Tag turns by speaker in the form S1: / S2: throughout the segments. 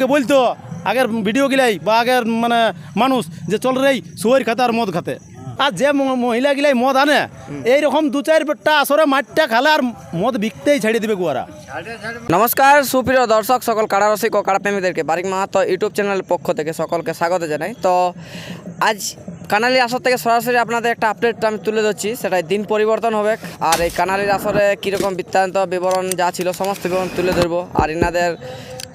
S1: এরকমকে বলতো আগের ভিডিও গিলাই বা আগের মানে মানুষ যে চল রে সুয়ের খাতে আর মদ খাতে, আর যে মহিলা গিলাই মদ আনে এইরকম 2-4টা আসরে মাঠটা খালে আর মদ বিকতেই ছেড়ে দিবে গুয়ারা।
S2: নমস্কার সুপ্রিয় দর্শক, সকল কাড়ারসিক ও কাড়াপ্রেমীদেরকে বারিক মাহাতো ইউটিউব চ্যানেলের পক্ষ থেকে সকলকে স্বাগত জানাই। তো আজ কানালির আসর থেকে সরাসরি আপনাদের একটা আপডেট আমি তুলে ধরছি, সেটাই দিন পরিবর্তন হবে। আর এই কানালির আসরে কীরকম বৃত্তান্ত বিবরণ যা ছিল সমস্ত বিবরণ তুলে ধরবো। আর ইনাদের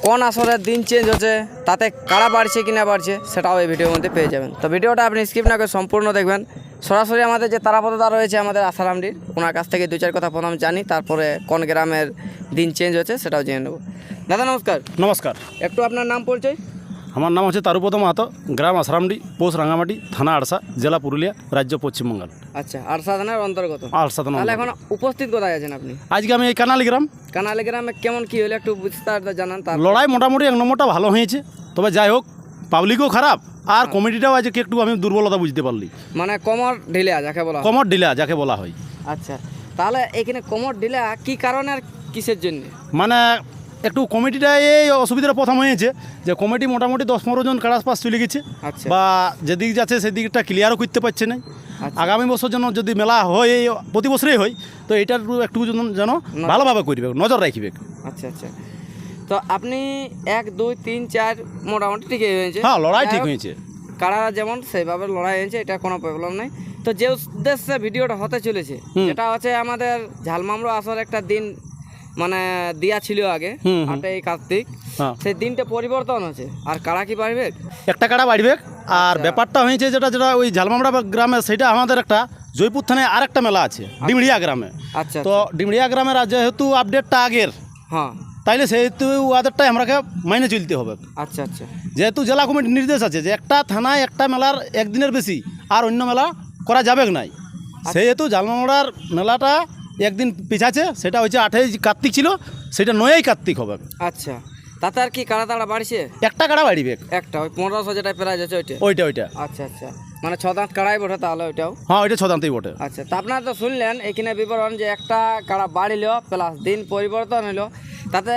S2: কোন আসরের দিন চেঞ্জ হচ্ছে, তাতে কাড়া বাড়ছে কিনা বাড়ছে সেটাও এই ভিডিওর মধ্যে পেয়ে যাবেন। তো ভিডিওটা আপনি স্কিপ না করে সম্পূর্ণ দেখবেন। সরাসরি আমাদের যে তারাপদদা রয়েছে আমাদের আসারামডির, ওনার কাছ থেকে 2-4 কথা প্রথম জানি, তারপরে কোন গ্রামের দিন চেঞ্জ হচ্ছে সেটাও জেনে নেব। দাদা নমস্কার।
S1: নমস্কার,
S2: একটু আপনার নাম পরিচয়।
S1: আমার নাম হচ্ছে তারুপদ মাহাতো, গ্রাম আসারামডি, পোস্ট রাঙ্গামাটি, থানা আড়সা, জেলা পুরুলিয়া, রাজ্য পশ্চিমবঙ্গ।
S2: আচ্ছা, আরসা থানার অন্তর্গত।
S1: আড়সা থানা।
S2: তাহলে এখন উপস্থিত কোথায় আছেন আপনি?
S1: আজকে আমি এই কানালি গ্রাম।
S2: কানালি গ্রামে কেমন কি হলো একটু বিস্তারিত জানান। তার
S1: লড়াই মোটামুটি 1 নম্বরটা ভালো হয়েছে, তবে যাই হোক পাবলিকও খারাপ আর কমিটিটাও আজকে একটু আমি দুর্বলতা বুঝতে পারলি।
S2: মানে কোমর ঢিলা যাকে বলা হয়।
S1: কমর ঢিলা যাকে বলা হয়।
S2: আচ্ছা, তাহলে এখানে কোমর ঢিলা কি কারণে আর কিসের জন্য?
S1: মানে একটু কমিটিটা এই অসুবিধাটা প্রথম হয়েছে যে কমিটি মোটামুটি 10-15 জন কাড়াস পাস চলে গেছে,
S2: আচ্ছা।
S1: বা যেদিক যাচ্ছে সেদিকটা ক্লিয়ারও করতে পারছে না।
S2: আচ্ছা।
S1: আগামী বছর যেন যদি মেলা হয়, এই প্রতি বছরই হয়, তো এটার একটু যেন ভালোভাবে করবে, নজর রাখবে।
S2: আচ্ছা আচ্ছা, তো আপনি 1, 2, 3, 4 মোটামুটি ঠিকই হয়েছে।
S1: হ্যাঁ, লড়াই ঠিক হয়েছে।
S2: কাড়ারা যেমন সেইভাবে লড়াই হয়েছে, এটা কোনো প্রবলেম নেই। তো যে উদ্দেশ্যে ভিডিওটা হতে চলেছে, এটা হচ্ছে আমাদের ঝালমামড়ো আসর একটা দিন মানে দিয়া ছিল আগে 8ই কার্তিক, সেই দিনটা পরিবর্তন হচ্ছে। আর কাড়া কি বাড়বে?
S1: একটা কাড়া বাড়বে। আর ব্যাপারটা হয়েছে যেটা ওই ঝালমামড়া গ্রামে, সেটা আমাদের একটা জয়পুর থানায় আর একটা মেলা আছে ডিমড়িয়া গ্রামে।
S2: আচ্ছা,
S1: তো ডিমড়িয়া গ্রামের যেহেতু আপডেটটা আগের,
S2: হ্যাঁ,
S1: তাইলে সেহেতু ওদেরটাই আমরাকে মাইনে চলতে হবে।
S2: আচ্ছা আচ্ছা,
S1: যেহেতু জেলা কমিটির নির্দেশ আছে যে একটা থানায় একটা মেলার একদিনের বেশি আর অন্য মেলা করা যাবে নাই, সেহেতু ঝালমামড়ার মেলাটা একদিন পিছাছে। সেটা হচ্ছে 8ই কার্তিক ছিল, সেটা 9ই কার্তিক হবে।
S2: আচ্ছা, তাতে আর কি কাড়া তাড়া বাড়ছে?
S1: একটা কাড়া বাড়িবে,
S2: একটা ওই 1500 যেটা প্রাইজ আছে
S1: ওইটা।
S2: আচ্ছা আচ্ছা, মানে 6 দাঁত কাড়াই বটে তাহলে ওইটাও?
S1: হ্যাঁ, ওইটা 6 দাঁতেই বটে।
S2: আচ্ছা, তা আপনারা তো শুনলেন এখানে বিবরণ যে একটা কাড়া বাড়িল প্লাস দিন পরিবর্তন হলো। তাতে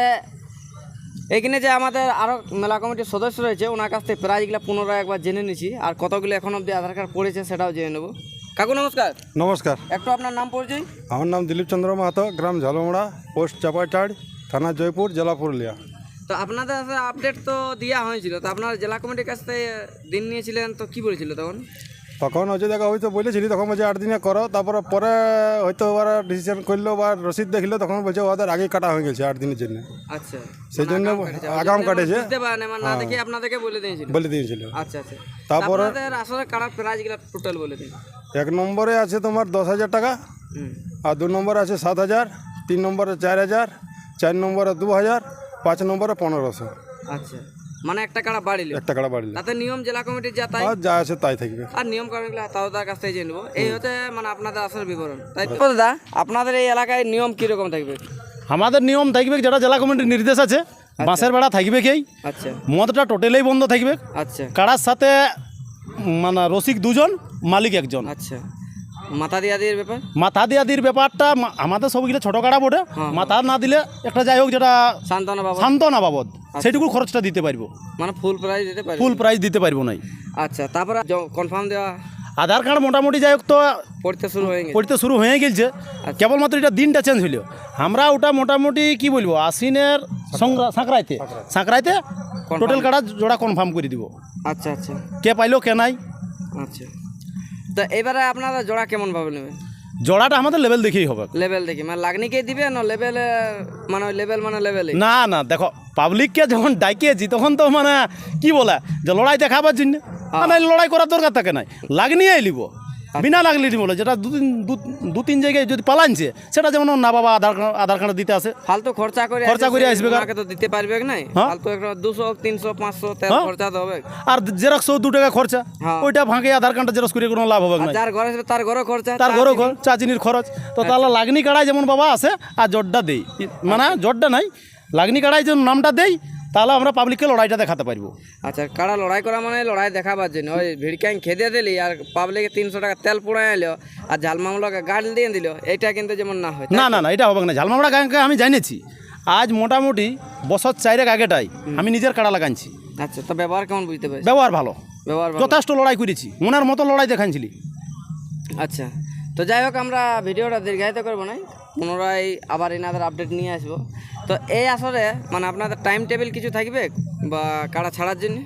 S2: এখানে যে আমাদের আরও মেলা কমিটির সদস্য রয়েছে, ওনার কাছ থেকে প্রাইজগুলো পুনরায় একবার জেনে নিচ্ছি, আর কতগুলো এখন অবধি আধার কার্ড পড়েছে সেটাও জেনে নেবো। কাকু নমস্কার।
S3: নমস্কার,
S2: একটু আপনার নাম পরিচয়।
S3: আমার নাম দিলীপ চন্দ্র মাহাতো, গ্রাম ঝালমোড়া, পোস্ট চাপাইটাড়, থানা জয়পুর, জেলা পুরুলিয়া।
S2: তো আপনাদের আপডেট তো দেওয়া হয়েছিল, তো আপনার জেলা কমিটির কাছ থেকে দিন নিয়েছিলেন, তো কি বলেছিল তখন?
S3: তখন হচ্ছে দেখা হয়তো বলেছিলি, তখন বলছে 8 দিনে করো, তারপরে পরে হয়তো ওরা ডিসিশন করলো বা রসিদ দেখলো, তখন বলছে ওদের আগে কাটা হয়ে গেছে 8 দিনের জন্য।
S2: আচ্ছা,
S3: সেই জন্য আগাম কাটেছে,
S2: বুঝতে পারেন মানে না দেখে আপনাদেরকে বলে দিয়েছিল।
S3: বলে দিয়েছিল।
S2: আচ্ছা আচ্ছা,
S3: তারপরে
S2: আপনাদের আসলে কাড়ার প্রাইজগুলো টোটাল বলে দিন।
S3: 1 নম্বরে আছে তোমার 10,000 টাকা, আর 2 নম্বরে আছে 7,000, 3 নম্বরে 4,000, 4 নম্বরে 2,000, 5 নম্বরে 1,500।
S2: আচ্ছা, মানে একটা কাড়া বাড়িল,
S3: একটা কাড়া বাড়িল।
S2: তাতে নিয়ম জেলা কমিটির যা তাই,
S3: আর যা আছে তাই থাকবে।
S2: আর নিয়ম কানুনগুলো তাও তার কাছ থেকে জেনে নেবো। এই হচ্ছে মানে আপনাদের আসল বিবরণ, তাই তো? দাদা, আপনাদের এই এলাকায় নিয়ম কিরকম থাকবে?
S1: আমাদের নিয়ম থাকবে যেটা জেলা কমিটির নির্দেশ আছে, বাঁশের বেড়া থাকবে কি,
S2: আচ্ছা
S1: মদটা টোটালেই বন্ধ থাকবে।
S2: আচ্ছা
S1: কাড়ার সাথে মানে রসিক 2 জন, মালিক 1 জন।
S2: আচ্ছা, মাথা দিয়া দিয়ে ব্যাপার?
S1: মাথা দিয়া দির ব্যাপারটা আমাদের সবগুলো ছোটো কাড়া বটে, মাথা না দিলে একটা যাই হোক যেটা সান্ত্বনা বাবদ সেটুকু খরচটা দিতে পারবো,
S2: মানে ফুল প্রাইজ দিতে পারবো?
S1: ফুল প্রাইজ দিতে পারবো নাই।
S2: আচ্ছা, তারপরে কনফার্ম দেওয়া
S1: আধার কার্ড মোটামুটি যাই হোক তো
S2: পড়তে শুরু
S1: হয়ে গেছে, কেবলমাত্র এটা দিনটা চেঞ্জ হইল। আমরা ওটা মোটামুটি কি বলবো, আশ্বিনের সাঁকরাইতে টোটাল কাড়া জোড়া কনফার্ম করে দিব।
S2: আচ্ছা আচ্ছা,
S1: কে পাইলো কে নাই।
S2: আচ্ছা, তো এবারে আপনারা জোড়া কেমন ভাবে নেবেন?
S1: জোড়াটা আমাদের লেভেল দেখেই হবে।
S2: লেভেল দেখি মানে লাগনিকে দিবে না লেভেলে? মানে লেভেল মানে লেভেলে
S1: না, দেখো পাবলিককে যখন ডাকিয়েছি তখন তো মানে কি বলে যে লড়াই দেখাবার জন্য, মানে লড়াই করার দরকার থাকে নাই, লাগনিয়ে লিব বিনা লাগলি বলে, যেটা 2-3 জায়গায় যদি পালানছে সেটা যেমন না বাবা আধার কার্ড দিতে আসে,
S2: ফালতু খরচা করে আসবে, কাকে তো দিতে পারবে না, ফালতু একটা 200, 300, 500 তেল খরচা তো হবে,
S1: আর জেরক্স 2 টাকা খরচা, ওইটা ভাঙে আধার কার্ডটা জেরক্স করে কোনো লাভ হবে না।
S2: যার ঘরে তার ঘরে খরচা,
S1: চা চিনির খরচ, তো তাহলে লাগনি কাড়াই যেমন বাবা আসে আর জটটা দেই, মানে জটটা নাই, লাগনি কাড়াই যেমন নামটা দেই, তাহলে আমরা পাবলিককে লড়াইটা দেখাতে পারবো।
S2: আচ্ছা, কাড়া লড়াই করা মানে লড়াই দেখাবার জন্য ওই ভিড়কাই খেদে দিলি আর পাবলিকে 300 টাকা তেল পুড়াই এলো আর ঝালমামলাকে গাড়ি দিয়ে দিল, এটা কিন্তু যেমন না হয়।
S1: না, এটা হবে না। ঝালমামড়া গাঁকে আমি জানিয়েছি, আজ মোটামুটি বছর 4 আগেটাই আমি নিজের কাড়া লাগাইছি।
S2: আচ্ছা, তো ব্যবহার কেমন বুঝতে পেরেছি?
S1: ব্যবহার ভালো,
S2: ব্যবহার ভালো।
S1: যথেষ্ট লড়াই করেছি, মনের মতো লড়াই দেখাইছিলি।
S2: আচ্ছা, তো যাই হোক আমরা ভিডিওটা দীর্ঘায়িত করবো না, পুনরায় আবার এনাদের আপডেট নিয়ে আসবো। তো এই আসরে মানে আপনাদের টাইম টেবিল কিছু থাকবে বা কাড়া ছাড়ার জন্য?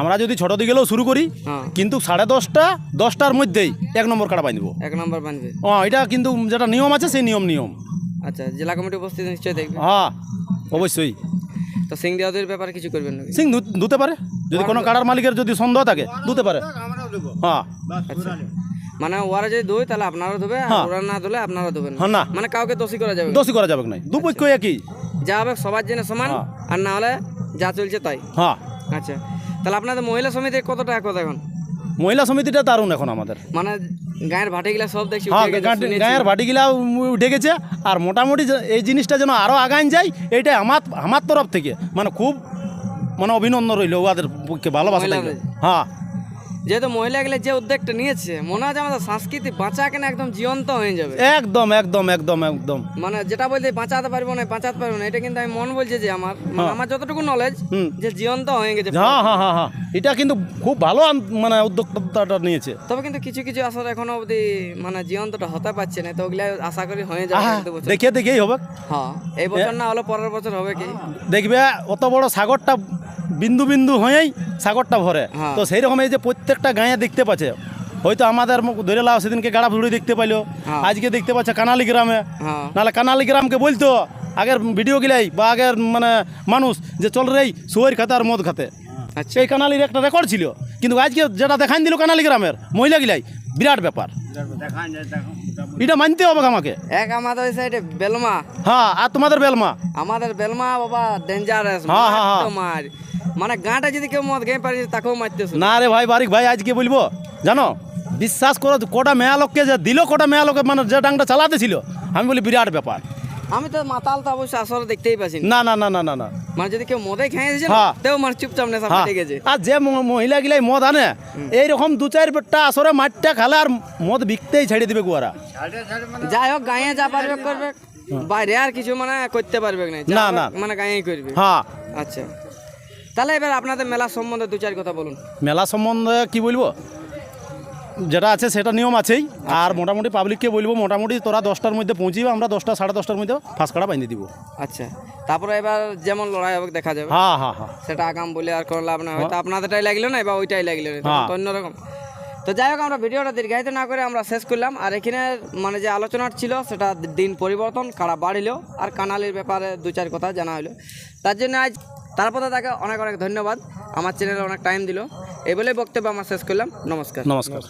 S1: আমরা যদি ছোট দিকে গেলেও শুরু করি,
S2: হ্যাঁ,
S1: কিন্তু 10:30 10টার মধ্যেই 1 নম্বর কাড়া বাঁধব।
S2: 1 নম্বর বাঁধবে।
S1: এটা কিন্তু যেটা নিয়ম আছে সেই নিয়ম।
S2: আচ্ছা, জেলা কমিটি উপস্থিত নিশ্চয়ই দেখবে।
S1: হ্যাঁ অবশ্যই।
S2: তো সিং দেওয়াদের ব্যাপারে কিছু করবেন নাকি?
S1: সিং ধুতে পারে, যদি কোনো কাড়ার মালিকের যদি সন্দেহ থাকে ধুতে পারে। হ্যাঁ
S2: আচ্ছা, মানে ওরা যদি ধুই তাহলে আপনারা ধুবে, আর
S1: হ্যাঁ।
S2: ওরা না ধুলে আপনারা ধুবেন
S1: হ্যাঁ না,
S2: মানে কাউকে দোষী করা যাবে না।
S1: দোষী করা যাবে না, দুপক্ষ একই।
S2: যা হবে সবার জন্য সমান,
S1: হ্যাঁ।
S2: আর না হলে যা চলছে তাই।
S1: হ্যাঁ,
S2: আচ্ছা, তাহলে আপনাদের মহিলা সমিতির কত টাকা কথা এখন?
S1: মহিলা সমিতিটা দারুণ এখন আমাদের।
S2: মানে গায়ের ভাটিগুলা সব দেখছি
S1: হ্যাঁ,
S2: উঠে গেছে, শুনেছি।
S1: গায়ের ভাটিগুলা উঠে গেছে, আর মোটামুটি এই জিনিসটা যেন আরও আগান যায়, এইটাই আমার তরফ থেকে মানে খুব মানে অভিনন্দন রইল ওদের পক্ষে, ভালোবাসা লাগলো।
S2: মহিলাদের?
S1: হ্যাঁ,
S2: যেহেতু মহিলাগুলো যে উদ্যোগটা নিয়েছে, মনে হয় যে আমাদের সংস্কৃতি বাঁচা কেন একদম জীবন্ত হয়ে যাবে।
S1: একদম একদম একদম একদম।
S2: মানে যেটা বলছে বাঁচাতে পারবো না, এটা কিন্তু আমি মন বলছে যে আমার যতটুকু নলেজ
S1: হুম।
S2: যে জীবন্ত হয়ে গেছে।
S1: হ্যাঁ হ্যাঁ হ্যাঁ হ্যাঁ, এটা কিন্তু খুব ভালো মানে উদ্যোক্তাটা নিয়েছে।
S2: তবে কিন্তু কিছু কিছু আসলে এখনো অবধি মানে জীবন্তটা হতে পারছে না, তো ওগুলা আশা করি হয়ে যাবে
S1: আহা,
S2: কিন্তু বছর।
S1: দেখেই হবে।
S2: হ্যাঁ, এই বছর না হলে পরের বছর হবে কি।
S1: দেখবে অত বড় সাগরটা বিন্দু বিন্দু হয়েই সাগরটা ভরে।
S2: হ্যাঁ।
S1: তো সেই রকম এই যে প্রত্যেকটা গাঁয়ে দেখতে পাচ্ছে, হয়তো আমাদের ধরে লাও সেদিনকে গাড়া ভুড়ি দেখতে পাইলো,
S2: হ্যাঁ।
S1: আজকে দেখতে পাচ্ছে কানালি গ্রামে।
S2: হ্যাঁ,
S1: নাহলে কানালি গ্রামকে বলতো আগের ভিডিও গিলাই বা আগের মানে মানুষ যে চল রে সুয়ের খাতে আর মদ খাতে,
S2: আচ্ছা,
S1: সেই কানালির একটা রেকর্ড ছিল। কিন্তু আজকে যেটা দেখান দিল কানালি গ্রামের মহিলা গিলাই, বিরাট ব্যাপার। এটা মানতে হবে আমাকে।
S2: এক আমাদের ওই সাইডে বেলমা,
S1: হ্যাঁ, আর তোমাদের বেলমা।
S2: আমাদের বেলমা বাবা ডেঞ্জারাস,
S1: হ্যাঁ, হ্যাঁ, হ্যাঁ।
S2: মার মানে গাঁটা যদি কেউ মদ খেয়ে পারে তাকেও মারতে শুনে।
S1: না রে ভাই, বারিক ভাই, আজকে বলবো জানো, বিশ্বাস করো কটা মেয়া লোককে যে দিল, কটা মেয়া লোকে মানে যে ডাংটা চালাতে ছিল, আমি বলি বিরাট ব্যাপার।
S2: আমি তো মাতাল তো অবশ্যই আসলে দেখতেই পাচ্ছি না।
S1: না না না না না না।
S2: মানে যদি কেউ মদে খেয়ে দিয়েছে
S1: হ্যাঁ।
S2: তেও মানে চুপচাপ নেশা
S1: হ্যাঁ,
S2: পেটে গেছে।
S1: আর যে মহিলা গিলাই মদ আনে এইরকম 2-4টা আসরে মাঠটা খালে আর মদ বিকতেই ছেড়ে দিবে গুয়ারা।
S2: যাই হোক, গাঁয়ে যা পারবে করবে, বাইরে আর কিছু মানে করতে পারবে না। যা
S1: না,
S2: হবে
S1: না।
S2: মানে গাঁয়েই করবে।
S1: হ্যাঁ,
S2: আচ্ছা, তাহলে এবার আপনাদের মেলা সম্বন্ধে 2-4 কথা বলুন।
S1: মেলা সম্বন্ধে কি বলবো, যেটা আছে সেটা নিয়ম আছেই। আর মোটামুটি পাবলিককে বলবো, মোটামুটি তোরা 10টার মধ্যে পৌঁছিবে, আমরা 10টা 10:30টার মধ্যে ফাঁস কাড়া বাঁধে দিব।
S2: আচ্ছা, তারপরে এবার যেমন লড়াই হবে দেখা যাবে।
S1: হ্যাঁ হ্যাঁ হ্যাঁ,
S2: সেটা আগাম বলে আর কোনো লাভ না, হয়তো আপনাদেরটাই লাগলো না বা ওইটাই লাগলো না, তখন
S1: হ্যাঁ।
S2: তো অন্যরকম। তো যাই হোক, আমরা ভিডিওটা দীর্ঘায়িত না করে আমরা শেষ করলাম। আর এখানে মানে যে আলোচনা ছিল সেটা দিন পরিবর্তন, কাড়া বাড়িলো, আর কানালির ব্যাপারে 2-4 কথা জানা হলো। তার জন্য আজ তারপরে তাকে অনেক অনেক ধন্যবাদ, আমার চ্যানেলে অনেক টাইম দিল। এই বলেই বক্তব্য আমরা শেষ করলাম। নমস্কার।
S1: নমস্কার।